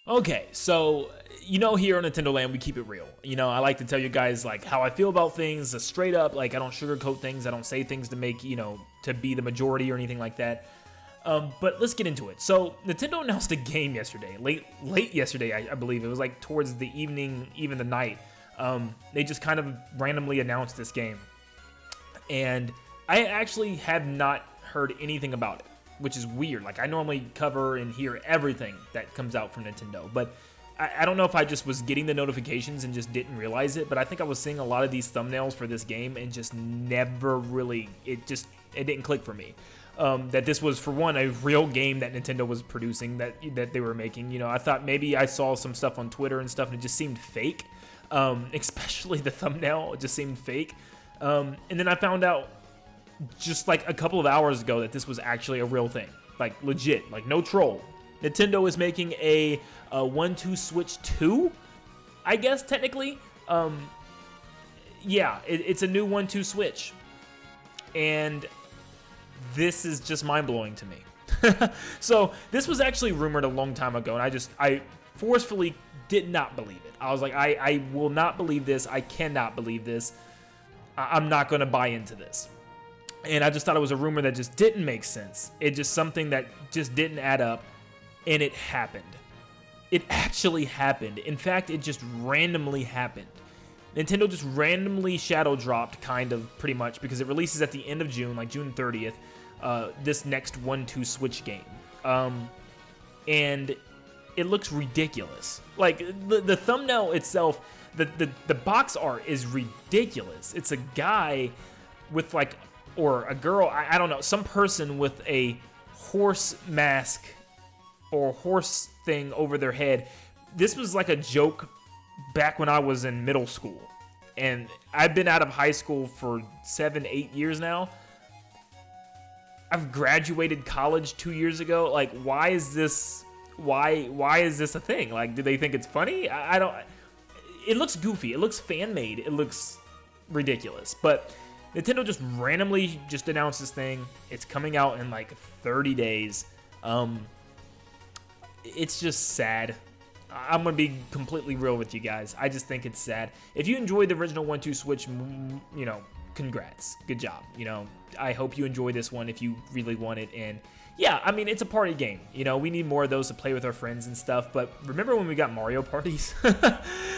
Okay, so here on Nintendo Land we keep it real. I like to tell you guys like how I feel about things, straight up. Like I don't sugarcoat things. I don't say things to make to be the majority or anything like that. But let's get into it. So Nintendo announced a game yesterday, late yesterday, I believe. It was like towards the evening, even the night. They just kind of randomly announced this game, and I actually have not heard anything about it, which is weird. Like I normally cover and hear everything that comes out from Nintendo, but I don't know if I just was getting the notifications and just didn't realize it, but I think I was seeing a lot of these thumbnails for this game and just never really, it didn't click for me. That this was, for one, a real game that Nintendo was producing, that they were making. I thought maybe I saw some stuff on Twitter and stuff and it just seemed fake, especially the thumbnail, it just seemed fake. And then I found out just like a couple of hours ago that this was actually a real thing, like legit, like no troll. Nintendo is making a 1-2 Switch 2, I guess technically. Yeah, it's a new 1-2 Switch, and this is just mind-blowing to me. So this was actually rumored a long time ago, and I forcefully did not believe it. I was like, I will not believe this. I cannot believe this. I'm not going to buy into this. And I just thought it was a rumor that just didn't make sense. It just something that just didn't add up, and it happened. It actually happened. In fact, it just randomly happened. Nintendo just randomly shadow dropped, kind of, pretty much, because it releases at the end of June, like June 30th, this next 1-2 Switch game. And it looks ridiculous. Like, the thumbnail itself, the box art is ridiculous. It's a guy with, like, or a girl, I don't know, some person with a horse mask or horse thing over their head. This was like a joke back when I was in middle school, and I've been out of high school for 7-8 years now. I've graduated college 2 years ago. Like, why is this a thing? Like, do they think it's funny? I don't. It looks goofy. It looks fan made. It looks ridiculous. But Nintendo just randomly just announced this thing. It's coming out in like 30 days. It's just sad. I'm going to be completely real with you guys. I just think it's sad. If you enjoyed the original 1-2 Switch, congrats. Good job. I hope you enjoy this one if you really want it. And yeah, I mean, it's a party game. We need more of those to play with our friends and stuff. But remember when we got Mario parties?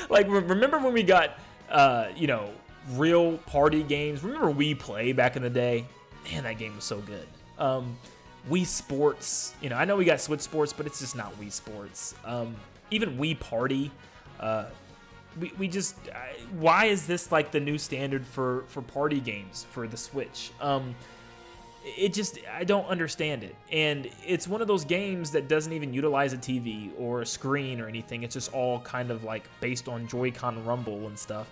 Like, remember when we got, real party games? Remember Wii Play back in the day? Man, that game was so good. Wii Sports, I know we got Switch Sports, but it's just not Wii Sports. Even Wii Party, we just, why is this like the new standard for party games for the Switch? I don't understand it. And it's one of those games that doesn't even utilize a TV or a screen or anything. It's just all kind of like based on Joy-Con rumble and stuff.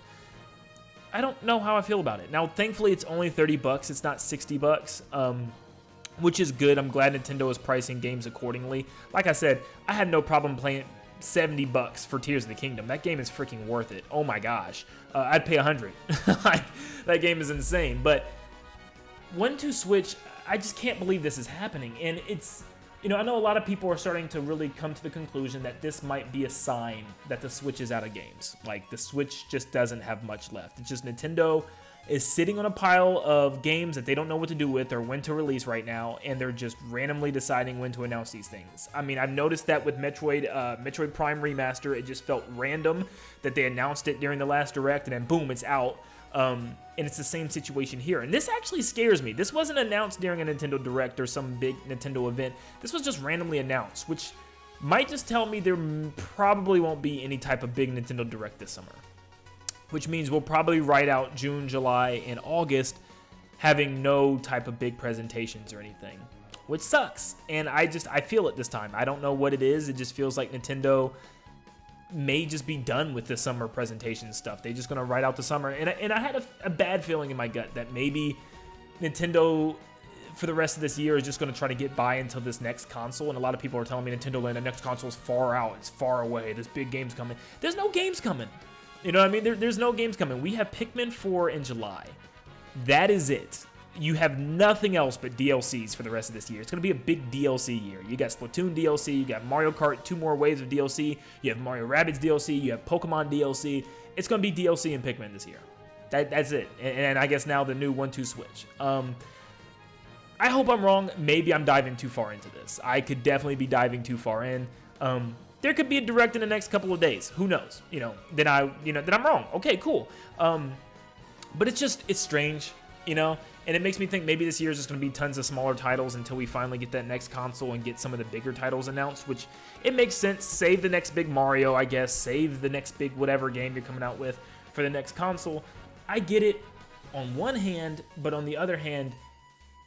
I don't know how I feel about it. Now, thankfully, it's only $30. It's not $60. Which is good. I'm glad Nintendo is pricing games accordingly. Like I said, I had no problem playing $70 for Tears of the Kingdom. That game is freaking worth it. Oh my gosh. I'd pay $100. That game is insane. But 1-2 Switch, I just can't believe this is happening. And it's, I know a lot of people are starting to really come to the conclusion that this might be a sign that the Switch is out of games. Like, the Switch just doesn't have much left. It's just Nintendo is sitting on a pile of games that they don't know what to do with or when to release right now, and they're just randomly deciding when to announce these things. I mean, I've noticed that with Metroid Prime Remaster. It just felt random that they announced it during the last Direct, and then boom, it's out. And it's the same situation here. And this actually scares me. This wasn't announced during a Nintendo Direct or some big Nintendo event. This was just randomly announced, which might just tell me there probably won't be any type of big Nintendo Direct this summer. Which means we'll probably ride out June, July, and August having no type of big presentations or anything, which sucks. And I feel it this time. I don't know what it is. It just feels like Nintendo may just be done with the summer presentation stuff. They're just going to ride out the summer. And I had a bad feeling in my gut that maybe Nintendo, for the rest of this year, is just going to try to get by until this next console. And a lot of people are telling me Nintendo Land, the next console is far out. It's far away. This big game's coming. There's no games coming. You know what I mean? There's no games coming. We have Pikmin 4 in July. That is it. you have nothing else but DLCs for the rest of this year. It's going to be a big DLC year. You got Splatoon DLC, you got Mario Kart, 2 more waves of DLC, you have Mario Rabbids DLC, you have Pokemon DLC. It's going to be DLC and Pikmin this year. That's it. And I guess now the new 1-2 Switch. I hope I'm wrong. Maybe I'm diving too far into this. I could definitely be diving too far in. There could be a direct in the next couple of days. Who knows? Then I'm wrong. Okay, cool. But it's strange, and it makes me think maybe this year is just going to be tons of smaller titles until we finally get that next console and get some of the bigger titles announced, which it makes sense. Save the next big Mario, I guess. Save the next big whatever game you're coming out with for the next console. I get it on one hand, but on the other hand,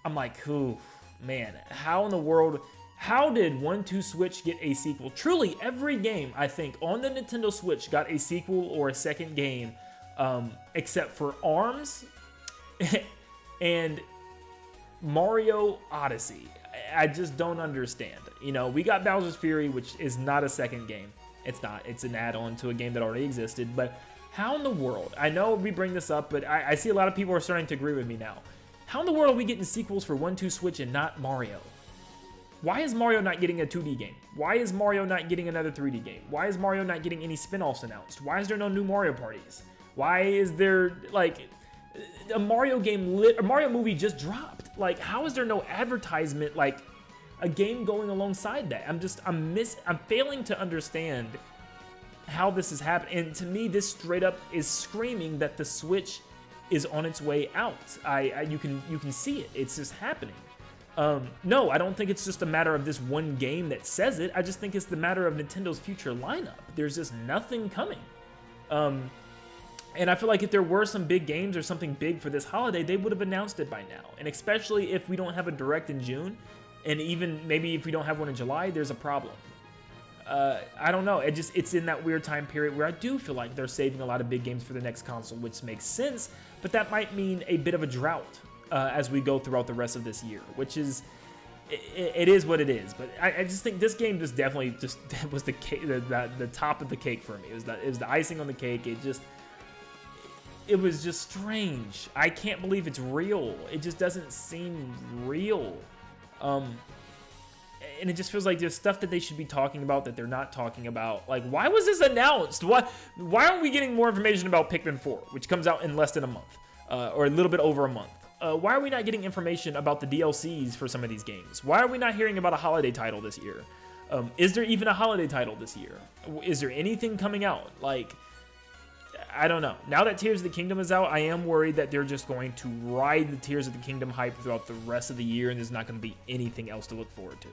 I'm like, ooh, man, how in the world, how did 1-2 Switch get a sequel? Truly, every game, I think, on the Nintendo Switch got a sequel or a second game, except for ARMS and Mario Odyssey. I just don't understand. We got Bowser's Fury, which is not a second game. It's not. It's an add-on to a game that already existed, but how in the world? I know we bring this up, but I see a lot of people are starting to agree with me now. How in the world are we getting sequels for 1-2 Switch and not Mario? Why is Mario not getting a 2D game? Why is Mario not getting another 3D game? Why is Mario not getting any spin-offs announced? Why is there no new Mario parties? Why is there, a Mario game, a Mario movie just dropped? How is there no advertisement, a game going alongside that? I'm failing to understand how this is happening. And to me, this straight up is screaming that the Switch is on its way out. You can see it. It's just happening. No, I don't think it's just a matter of this one game that says it. I just think it's the matter of Nintendo's future lineup. There's just nothing coming. And I feel like if there were some big games or something big for this holiday, they would have announced it by now. And especially if we don't have a Direct in June, and even maybe if we don't have one in July, there's a problem. I don't know. It's in that weird time period where I do feel like they're saving a lot of big games for the next console, which makes sense, but that might mean a bit of a drought as we go throughout the rest of this year, which is, it is what it is. But I just think this game just definitely was the cake, the top of the cake for me. It was the icing on the cake. It was just strange. I can't believe it's real. It just doesn't seem real. And it just feels like there's stuff that they should be talking about that they're not talking about. Why was this announced? Why aren't we getting more information about Pikmin 4, which comes out in less than a month, or a little bit over a month? Why are we not getting information about the DLCs for some of these games? Why are we not hearing about a holiday title this year? Is there even a holiday title this year? Is there anything coming out? I don't know. Now that Tears of the Kingdom is out, I am worried that they're just going to ride the Tears of the Kingdom hype throughout the rest of the year, and there's not going to be anything else to look forward to.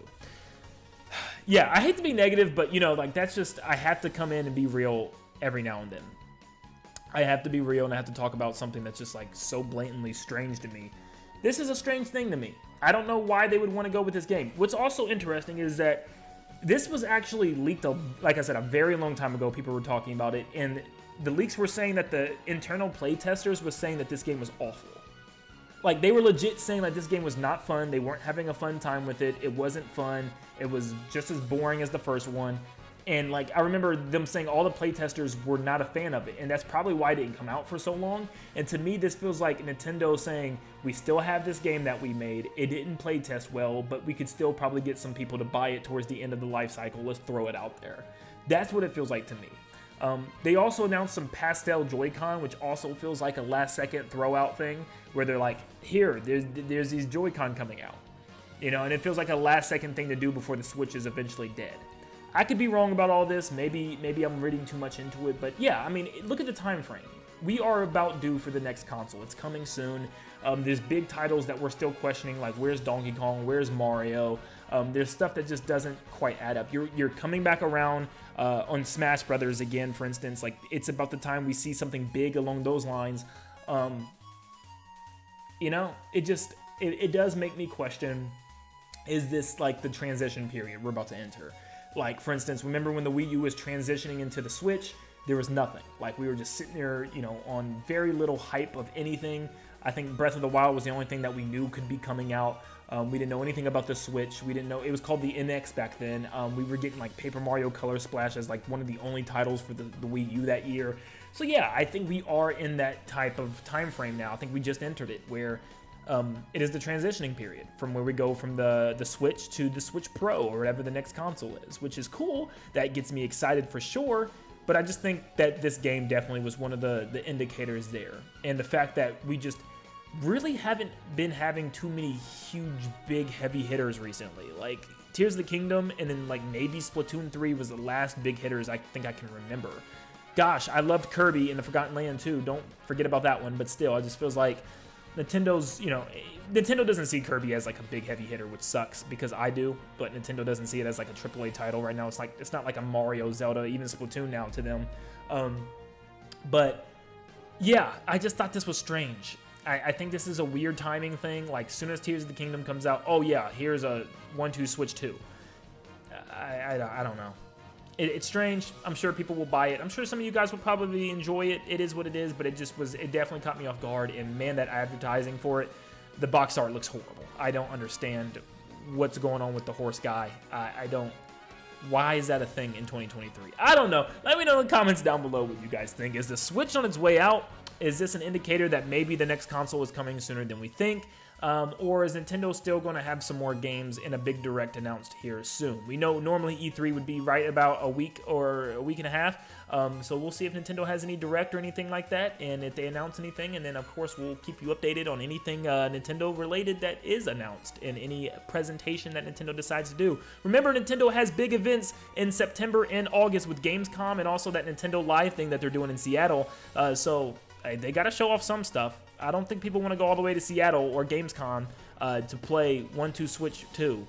Yeah, I hate to be negative, but, that's just, I have to come in and be real every now and then. I have to be real, and I have to talk about something that's just, so blatantly strange to me. This is a strange thing to me. I don't know why they would want to go with this game. What's also interesting is that this was actually leaked, like I said, a very long time ago. People were talking about it, and the leaks were saying that the internal play testers was saying that this game was awful. They were legit saying this game was not fun. They weren't having a fun time with it. It wasn't fun. It was just as boring as the first one. And I remember them saying all the playtesters were not a fan of it, and that's probably why it didn't come out for so long. And to me, this feels like Nintendo saying, we still have this game that we made. It didn't playtest well, but we could still probably get some people to buy it towards the end of the life cycle. Let's throw it out there. That's what it feels like to me. They also announced some pastel Joy-Con, which also feels like a last-second throw-out thing, where they're like, here, there's these Joy-Con coming out. And it feels like a last-second thing to do before the Switch is eventually dead. I could be wrong about all this. Maybe I'm reading too much into it, but yeah, look at the time frame. We are about due for the next console. It's coming soon. There's big titles that we're still questioning, like where's Donkey Kong, where's Mario. There's stuff that just doesn't quite add up. You're coming back around on Smash Brothers again, for instance. It's about the time we see something big along those lines. It does make me question, is this the transition period we're about to enter? For instance, remember when the Wii U was transitioning into the Switch? There was nothing. We were just sitting there, on very little hype of anything. I think Breath of the Wild was the only thing that we knew could be coming out. We didn't know anything about the Switch. We didn't know, it was called the NX back then. We were getting Paper Mario Color Splash as one of the only titles for the Wii U that year. So yeah, I think we are in that type of time frame now. I think we just entered it, where It is the transitioning period from where we go from the Switch to the Switch Pro or whatever the next console is, which is cool. That gets me excited for sure. But I just think that this game definitely was one of the indicators there. And the fact that we just really haven't been having too many huge, big, heavy hitters recently. Like Tears of the Kingdom and then like maybe Splatoon 3 was the last big hitters I think I can remember. Gosh, I loved Kirby and the Forgotten Land too. Don't forget about that one. But still, it just feels like Nintendo's, Nintendo doesn't see Kirby as like a big heavy hitter, which sucks because I do, but Nintendo doesn't see it as like a AAA title right now. It's not like a Mario, Zelda, even Splatoon now to them. But yeah, I just thought this was strange. I think this is a weird timing thing. Like, as soon as Tears of the Kingdom comes out, oh yeah, here's a 1-2 Switch 2. I don't know. It's strange. I'm sure people will buy it. I'm sure some of you guys will probably enjoy it. It is what it is, but it definitely caught me off guard. And man, that advertising for it, the box art looks horrible. I don't understand what's going on with the horse guy. I don't. Why is that a thing in 2023? I don't know. Let me know in the comments down below what you guys think. Is the Switch on its way out? Is this an indicator that maybe the next console is coming sooner than we think? Or is Nintendo still going to have some more games in a big direct announced here soon? We know normally E3 would be right about a week or a week and a half. So we'll see if Nintendo has any direct or anything like that, and if they announce anything. And then, of course, we'll keep you updated on anything Nintendo related that is announced and any presentation that Nintendo decides to do. Remember, Nintendo has big events in September and August with Gamescom and also that Nintendo Live thing that they're doing in Seattle. So they got to show off some stuff. I don't think people want to go all the way to Seattle or Gamescom to play 1-2 Switch 2.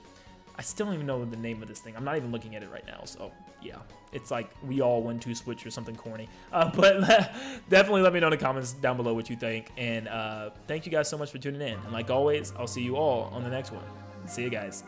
I still don't even know the name of this thing. I'm not even looking at it right now, so yeah. It's like We All 1-2 Switch or something corny. But definitely let me know in the comments down below what you think. And thank you guys so much for tuning in. And like always, I'll see you all on the next one. See you guys.